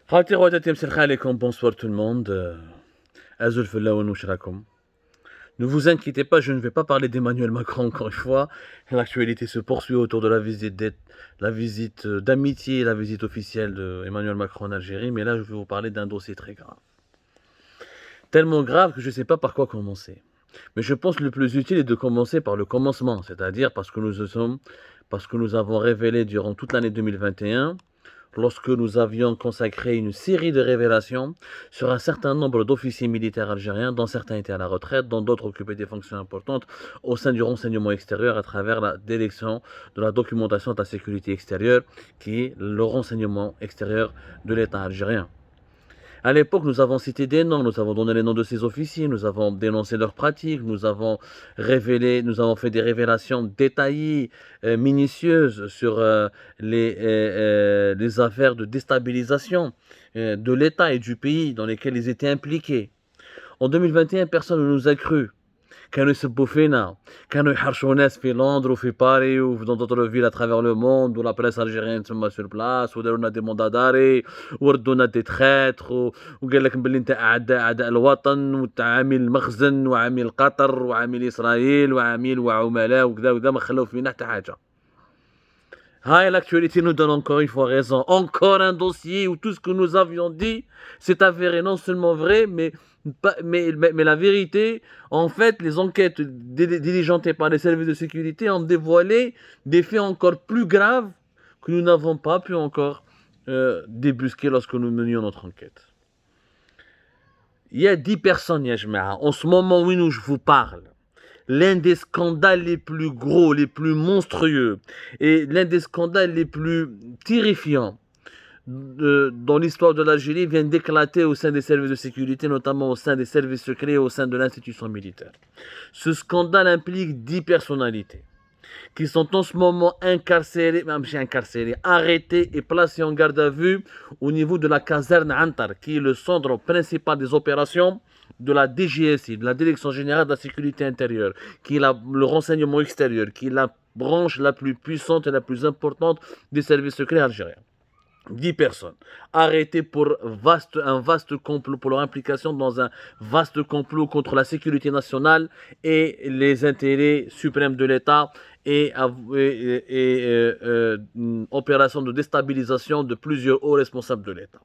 خاوتي خواتاتي مسرخ عليكم bonsoir tout le monde. Azul Fella wa Nushrakum. Ne vous inquiétez pas, je ne vais pas parler d'Emmanuel Macron encore une fois. L'actualité se poursuit autour de la visite d'amitié et la visite officielle d'Emmanuel Macron en Algérie. Mais là, je vais vous parler d'un dossier très grave. Tellement grave que je ne sais pas par quoi commencer. Mais je pense que le plus utile est de commencer par le commencement, c'est-à-dire parce que nous avons révélé durant toute l'année 2021, lorsque nous avions consacré une série de révélations sur un certain nombre d'officiers militaires algériens, dont certains étaient à la retraite, dont d'autres occupaient des fonctions importantes au sein du renseignement extérieur à travers la détection de la documentation de la sécurité extérieure, qui est le renseignement extérieur de l'État algérien. À l'époque, nous avons cité des noms, nous avons donné les noms de ces officiers, nous avons dénoncé leurs pratiques, nous avons fait des révélations détaillées, minutieuses sur les affaires de déstabilisation de l'État et du pays dans lesquels ils étaient impliqués. En 2021, personne ne nous a cru. كانوا يسبوا فينا كانوا يحرشوا ناس في لندن وفي باري وفي d'autres villes à travers le monde ولا بريس الجيريان تما سور بلاص وداروا لنا دي مونداداري وردوا لنا دي تخيتر وقال لك بلي انت اعداء الوطن وانت عامل المخزن وعامل قطر وعامل اسرائيل وعامل وعملاء وكذا وكذا ما خلوا فينا حتى حاجه. Hi, l'actualité nous donne encore une fois raison. Encore un dossier où tout ce que nous avions dit s'est avéré non seulement vrai, mais la vérité, en fait, les enquêtes diligentées par les services de sécurité ont dévoilé des faits encore plus graves que nous n'avons pas pu encore débusquer lorsque nous menions notre enquête. Il y a 10 personnes, Yajma'a, en ce moment où je vous parle. L'un des scandales les plus gros, les plus monstrueux et l'un des scandales les plus terrifiants dans l'histoire de l'Algérie vient d'éclater au sein des services de sécurité, notamment au sein des services secrets et au sein de l'institution militaire. Ce scandale implique 10 personnalités qui sont en ce moment arrêtés et placés en garde à vue au niveau de la caserne Antar, qui est le centre principal des opérations de la DGSI, de la Direction Générale de la Sécurité Intérieure, qui est le renseignement extérieur, qui est la branche la plus puissante et la plus importante des services secrets algériens. 10 personnes arrêtées pour un vaste complot, pour leur implication dans un vaste complot contre la sécurité nationale et les intérêts suprêmes de l'État et opération de déstabilisation de plusieurs hauts responsables de l'État.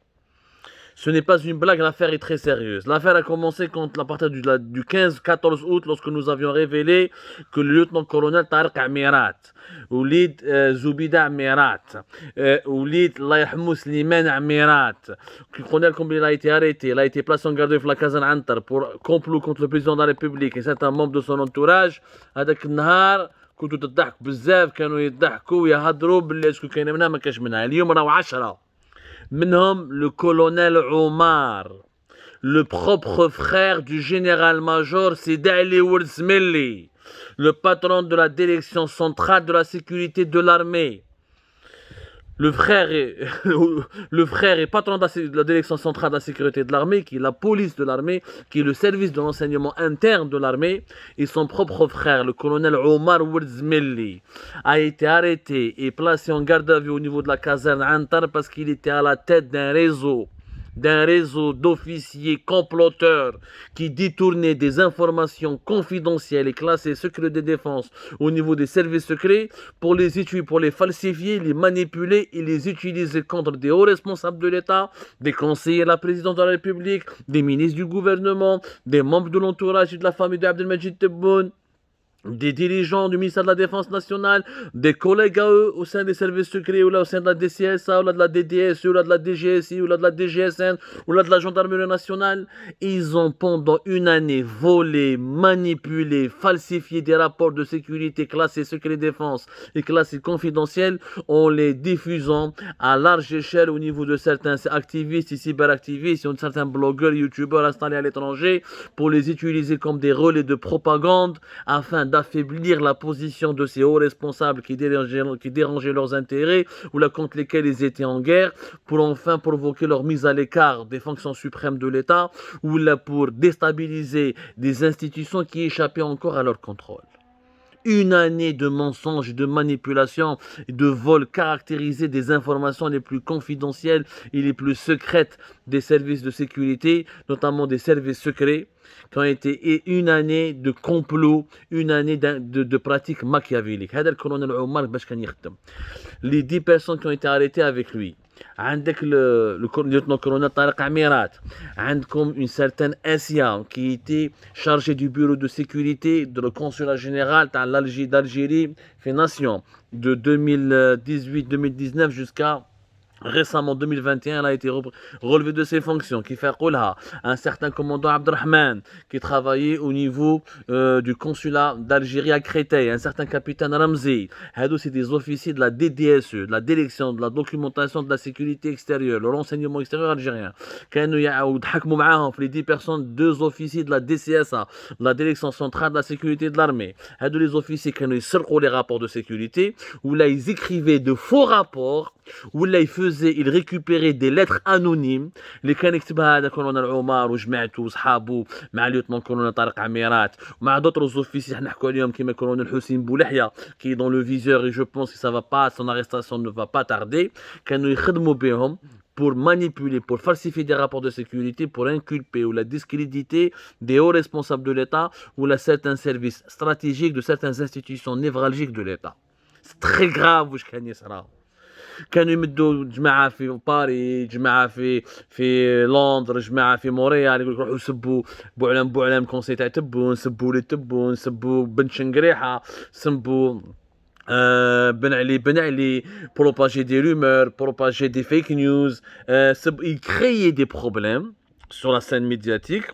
Ce n'est pas une blague, l'affaire est très sérieuse. L'affaire a commencé à partir du 15-14 août, lorsque nous avions révélé que le lieutenant-colonel Tariq Amirat, Oulid Zoubida Amirat, Oulid Layahmou Slimane Amirat, le colonel comme il a été arrêté, il a été placé en garde à vue la caserne Antar pour complot contre le président de la République et certains membres de son entourage. هذاك النهار كنتوا تضحكوا بزاف كانوا يضحكوا ويهضروا باللي اسكو كاين منها ما كاش منها اليوم راهو 10 منهم le colonel Omar, le propre frère du général-major Sidi Ali Ourzmeli, le patron de la direction centrale de la sécurité de l'armée. Le frère est patron de la direction centrale de la sécurité de l'armée, qui est la police de l'armée, qui est le service de renseignement interne de l'armée, et son propre frère, le colonel Omar Ourzmeli, a été arrêté et placé en garde à vue au niveau de la caserne Antar parce qu'il était à la tête d'un réseau d'officiers comploteurs qui détournaient des informations confidentielles et classées secret de défense au niveau des services secrets pour les falsifier, les manipuler et les utiliser contre des hauts responsables de l'État, des conseillers de la présidence de la République, des ministres du gouvernement, des membres de l'entourage et de la famille d'Abdelmajid Tebboune, des dirigeants du ministère de la Défense nationale, des collègues à eux au sein des services secrets, ou là au sein de la DCSA, ou là de la DDS, ou là de la DGSI, ou là de la DGSN, ou là de la gendarmerie nationale. Ils ont pendant une année volé, manipulé, falsifié des rapports de sécurité classés secret défense et classés confidentiels en les diffusant à large échelle au niveau de certains activistes et cyberactivistes, et de certains blogueurs, youtubeurs installés à l'étranger pour les utiliser comme des relais de propagande afin d'affaiblir la position de ces hauts responsables qui dérangeaient leurs intérêts ou là contre lesquels ils étaient en guerre, pour enfin provoquer leur mise à l'écart des fonctions suprêmes de l'État ou là pour déstabiliser des institutions qui échappaient encore à leur contrôle. une année de mensonges, de manipulations, de vols caractérisés des informations les plus confidentielles et les plus secrètes des services de sécurité, notamment des services secrets, qui ont été et une année de complot, une année de pratiques machiavéliques. هذا الكولونيل عمر باش كان يخدم. Les 10 personnes qui ont été arrêtées avec lui. عندك le lieutenant-colonel Tariq Amirat. عندكم une certaine Essia qui était chargée du bureau de sécurité de le consulat général d'Algérie fait nation de 2018-2019 jusqu'à récemment 2021, elle a été relevée de ses fonctions, qui fait Qulha, un certain commandant Abdelrahman, qui travaillait au niveau du consulat d'Algérie à Créteil, un certain capitaine Ramzi. C'est des officiers de la DDSE, de la direction de la documentation de la sécurité extérieure, le renseignement extérieur algérien. Les 10 personnes, 2 officiers de la DCSA, de la direction centrale de la sécurité de l'armée. Les officiers qui ont les rapports de sécurité, où là ils écrivaient de faux rapports, où là ils récupéraient des lettres anonymes اللي كان يكتبها هذا كولونيل عمر وجماعته وصحابه مع ليوتنون كولونيل طارق عميرات ومع d'autres officiers حنا نحكوا عليهم كيما كولونيل حسين بولحية qui est dans le viseur et je pense que ça va pas, son arrestation ne va pas tarder. كانوا يخدموا بهم pour manipuler, pour falsifier des rapports de sécurité, pour inculper ou la discréditer des hauts responsables de l'État ou certains services stratégiques de certaines institutions névralgiques de l'État. C'est très grave واش كان يصرا. كانوا يمدوا جماعه في باريس، جماعه في لندن، جماعه في مونريال، يقول لك روحوا سبوا بوعلام كونسي تاع تبون، سبوا لي تبون، سبوا بن شنقريحه، سبوا بن علي propager des rumeurs, propager des fake news, ils créaient des problèmes sur la scène médiatique.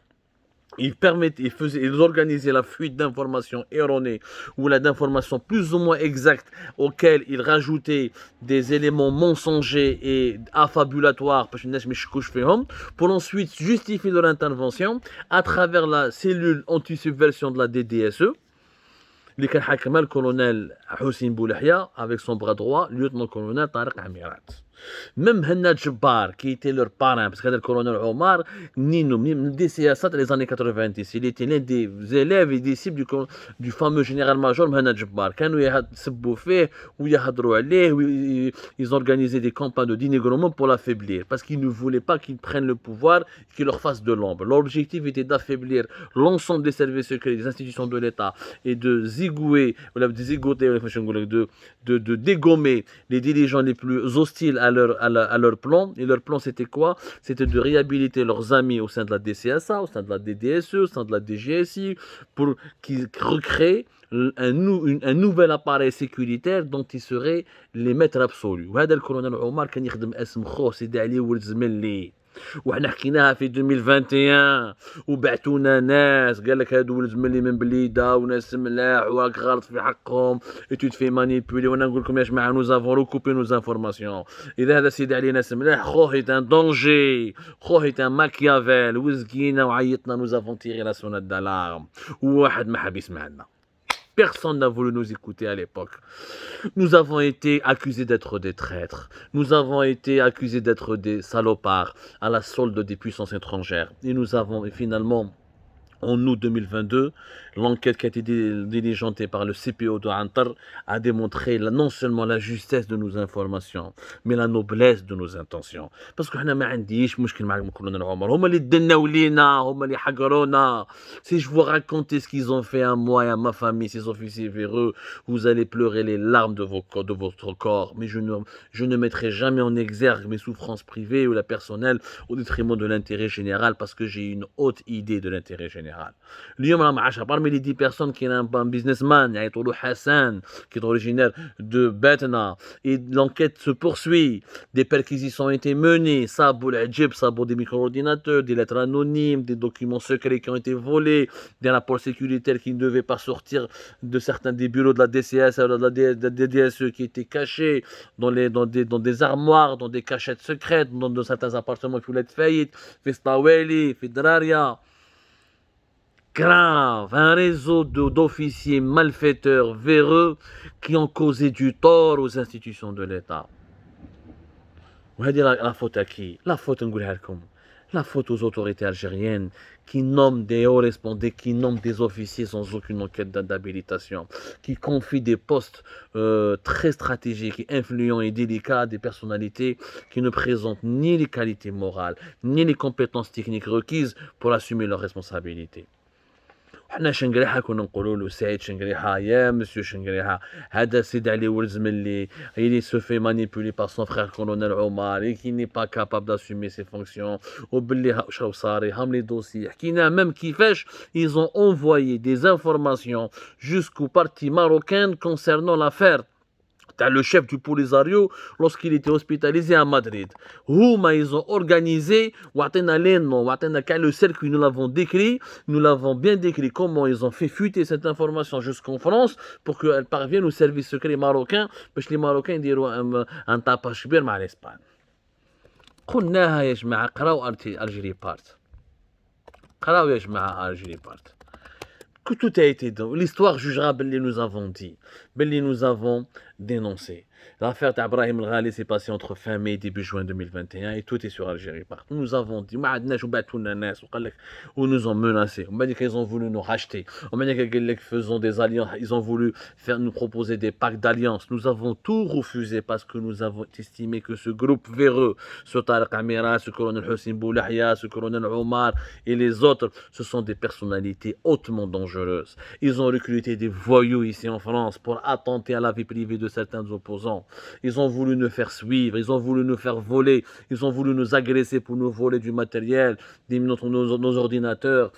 Ils organisaient la fuite d'informations erronées ou d'informations plus ou moins exactes auxquelles ils rajoutaient des éléments mensongers et affabulatoires pour ensuite justifier leur intervention à travers la cellule anti-subversion de la DDSE. اللي كان حاكمها الكولونيل حسين بولحية avec son bras droit lieutenant-colonel طارق عميرات. Même Hannad Jabbar, qui était leur parrain, parce que le colonel Omar, des CSA dans les années 90, il était l'un des élèves et disciples du fameux général-major Hannad Jabbar. Ils organisaient des campagnes de dénigrement pour l'affaiblir, parce qu'ils ne voulaient pas qu'il prenne le pouvoir, qu'il leur fasse de l'ombre. L'objectif était d'affaiblir l'ensemble des services secrets, des institutions de l'État, et de zigouer, de dégommer les dirigeants les plus hostiles à leur plan. Et leur plan, c'était quoi? C'était de réhabiliter leurs amis au sein de la DCSA, au sein de la DDSE, au sein de la DGSI, pour qu'ils recréent un nouvel appareil sécuritaire dont ils seraient les maîtres absolus. وهذا الكولونيل عمر كان يخدم اسم خوه سيدي علي ولد زملي. وحنا حكيناها في 2021 وبعتونا ناس قال لك هادو ولد زملي من بليده وناس ملاح وراك غلط في حقهم ايتو تفي مانيبولي. وانا نقول لكم يا جماعه نو زافون ريكوبي نوز انفورماسيون. اذا هذا سيدي علي ناس ملاح خوه هيت ان دونجي، خوه هيت ان ماكيافيل وزقينا وعيطنا نو زافون تيغي لا سونات دالارم وواحد ما حاب يسمعنا. Personne n'a voulu nous écouter à l'époque. Nous avons été accusés d'être des traîtres. Nous avons été accusés d'être des salopards à la solde des puissances étrangères. Et nous avons finalement, en août 2022, l'enquête qui a été diligentée par le CPO de Antar a démontré non seulement la justesse de nos informations, mais la noblesse de nos intentions. Parce que ما عنديش مشكل مع الكولونيل عمر، هما اللي دناو لينا، هما اللي حقرونا. Si je vous racontais ce qu'ils ont fait à moi et à ma famille, ces officiers véreux, vous allez pleurer les larmes de votre corps. Mais je ne mettrai jamais en exergue mes souffrances privées ou la personnelle au détriment de l'intérêt général, parce que j'ai une haute idée de l'intérêt général. اليوم راه معاشر parmi les 10 personnes qui est un businessman يعيطوا Hassan qui est originaire de Batna, et l'enquête se poursuit. Des perquisitions ont été menées, Sabo l'Adjib, Sabo des micro-ordinateurs, des lettres anonymes, des documents secrets qui ont été volés, des rapports sécuritaires qui ne devaient pas sortir de certains des bureaux de la DCS, de la DDSE qui étaient cachés dans des armoires, dans des cachettes secrètes, dans certains appartements qui voulaient être faillites, Festaweli, Fedraria. Grave, un réseau d'officiers malfaiteurs véreux qui ont causé du tort aux institutions de l'État. وهذه la faute à qui? La faute نقولها لكم. La faute aux autorités algériennes qui nomment des hauts responsables, qui nomment des officiers sans aucune enquête d'habilitation, qui confient des postes très stratégiques et influents et délicats à des personnalités qui ne présentent ni les qualités morales, ni les compétences techniques requises pour assumer leurs responsabilités. حنا شنقريحة كنا نقولوا له سعيد شنقريحة يا مسيو شنقريحة هذا سيد علي ولزملي il se fait manipuler par son frère colonel Omar et qui n'est pas capable d'assumer ses fonctions وباللي شراو صاري هم لي دوسي حكينا même كيفاش ils ont envoyé des informations jusqu'au parti marocain concernant l'affaire le chef du Polisario lorsqu'il était hospitalisé à Madrid. Houma, ils ont organisé, le cercle, nous l'avons décrit, nous l'avons bien décrit comment ils ont fait fuiter cette information jusqu'en France pour qu'elle parvienne au service secret marocain, parce que les Marocains diront un tapage كبير مع l'Espagne. قلناها يا جماعة قراو Algérie Part. قراو يا جماعة Algérie Part. Que tout a été dit. L'histoire jugera Belli nous avons dit. Belli nous avons dénoncé. L'affaire d'Abrahim El-Ghali s'est passée entre fin mai et début juin 2021 et tout est sur Algérie Part. Nous avons dit, où nous ont menacés. On m'a dit qu'ils ont voulu nous racheter. On m'a dit qu'ils faisaient des alliances. Ils ont voulu nous proposer des pactes d'alliance. Nous avons tout refusé parce que nous avons estimé que ce groupe véreux, ce Tariq Amira, ce colonel Hossein Boulahia, ce colonel Omar et les autres, ce sont des personnalités hautement dangereuses. Ils ont recruté des voyous ici en France pour attenter à la vie privée de certains opposants. Ils ont voulu nous faire suivre, ils ont voulu nous faire voler, ils ont voulu nous agresser pour nous voler du matériel, nos ordinateurs.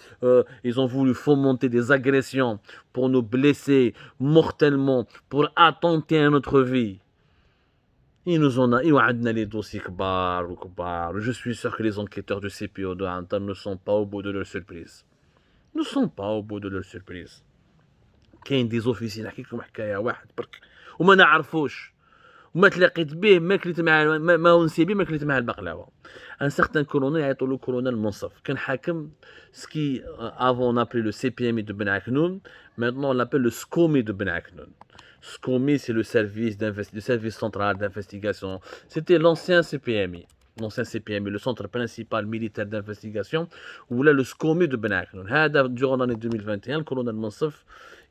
Ils ont voulu fomenter des agressions pour nous blesser mortellement, pour attenter à notre vie. Ils nous ont les dossiers kbar. Je suis sûr que les enquêteurs du CPO de Antal ne sont pas au bout de leur surprise. Ne sont pas au bout de leur surprise. كاين des officiers نحكيكم حكايه واحد برك وما نعرفوش وما تلاقيت به ما كليت مع ما ونسي به ما كليت مع البقلاوه. Un certain colonel يعيطوا له colonel Monsaf كان حاكم سكي avant on appelait le CPMI de Ben Aknoun, maintenant on l'appelle le SCOMI de Ben Aknoun. SCOMI c'est le service central d'investigation. C'était l'ancien CPMI. L'ancien CPMI, le centre principal militaire d'investigation, où là le SCOMI de Ben Aknoun. Durant l'année 2021, le colonel Monsaf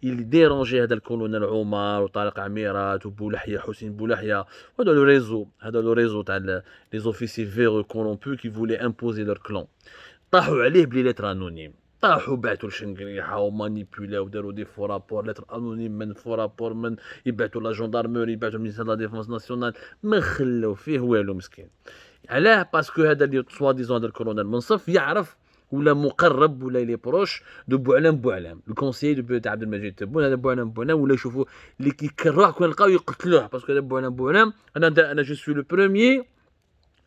il dérangeait le colonel Omar, Tariq Amirat, Boulahia, Hossein Boulahia, le réseau, les officiers véreux corrompus qui voulaient imposer leur clan. طاحوا عليه بلي lettres anonymes. طاحوا بعثوا لشنقريحة ومانيبيولاو وداروا دي فو رابور lettres anonymes من فو رابور من يبعثوا لا جندارموري يبعثوا للمينيستير دو لا ديفونس ناسيونال ما خلاو فيه والو مسكين. علاه باسكو هذا اللي سوا ديزون هذا الكولونيل منصف يعرف ولا مقرب ولا لي بروش دو بوعلام الكونسيي دو تاع عبد المجيد تبون هذا بوعلام ولا يشوفوا اللي كيكرهوه كون يلقاو يقتلوه باسكو هذا بوعلام انا جو سوي لو بروميي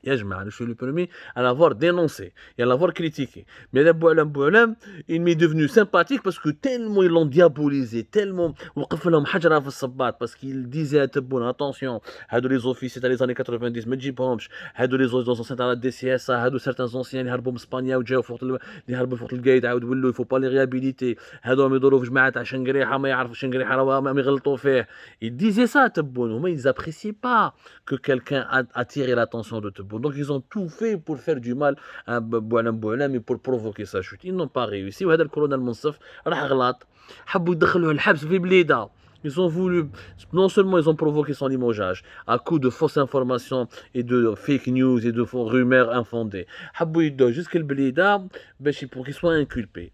يا جماعة je suis le premier à l'avoir dénoncé et à l'avoir critiqué. Mais Boualam, il m'est devenu sympathique parce que tellement ils l'ont diabolisé, tellement وقف لهم حجرة في الصباط parce qu'il disait à Tebboune attention, هادو les officiers dans les années 90 ما تجيبهمش, هادو les anciens dans la DCSA, هادو certains anciens اللي هربوا من اسبانيا وجاو فوق اللي هربوا فوق القايد عاود ولوا il faut pas les réhabiliter, هادو راهم يدوروا في جماعة تاع شنقريحة ما يعرفوا شنقريحة راهم يغلطوا فيه. Il disait ça à Tebboune, هما ils appréciaient pas que quelqu'un attire l'attention de Tebboune. Donc ils ont tout fait pour faire du mal à Boualam et pour provoquer sa chute. Ils n'ont pas réussi. وهذا الكولونيل منصف راح غلط. حبوا يدخلوه الحبس في بليده. Ils ont voulu, non seulement ils ont provoqué son limogeage à coup de fausses informations et de fake news et de faux rumeurs infondées. حبوا يدوه jusqu'à البليده باش pour qu'il soit inculpé.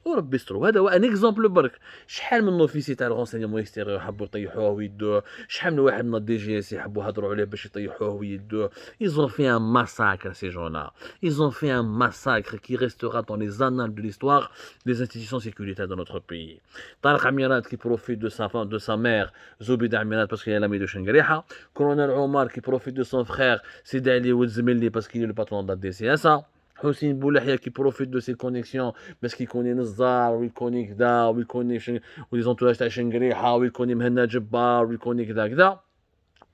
وربسترو هذا هو ان اكزومبل برك. شحال من اوفيسي تاع الغونسينيمون اكستيريور حبوا يطيحوه ويدوه, شحال من واحد من الدي جي اس يحبوا يهضروا عليه باش يطيحوه ويدوه. Ils ont fait un massacre ces gens-là. Ils ont fait un massacre qui restera dans les annales de l'histoire des institutions sécuritaires de notre pays. Tariq Amirat qui profite de sa mère Zoubida Amirat parce qu'il est l'ami de Shengriha. Colonel Omar qui profite de son frère Sidi Ali Oudzemili parce qu'il est le patron de la DCSA. Hossein Boulahia qui profite de ses connexions parce qu'il connaît Nazar, ou il connaît Kda, ou il connaît les entourages de Shengriha, ou il connaît Mhenna Jabbar, ou il connaît Kda.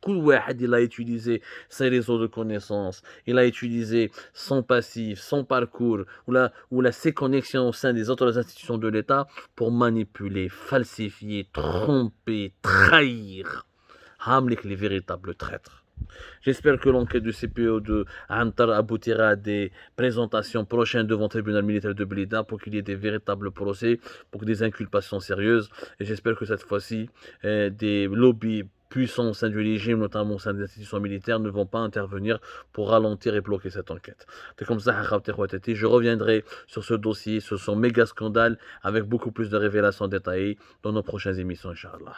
Tout واحد il a utilisé ses réseaux de connaissances, il a utilisé son passif, son parcours ou ses connexions au sein des autres institutions de l'État pour manipuler, falsifier, tromper, trahir. Hamlik les véritables traîtres. J'espère que l'enquête du CPO de Antar aboutira à des présentations prochaines devant le tribunal militaire de Blida pour qu'il y ait des véritables procès, pour des inculpations sérieuses. Et j'espère que cette fois-ci, des lobbies puissants au sein du régime, notamment au sein des institutions militaires, ne vont pas intervenir pour ralentir et bloquer cette enquête. C'est comme ça, je reviendrai sur ce dossier, sur son méga scandale, avec beaucoup plus de révélations détaillées dans nos prochaines émissions, Inch'Allah.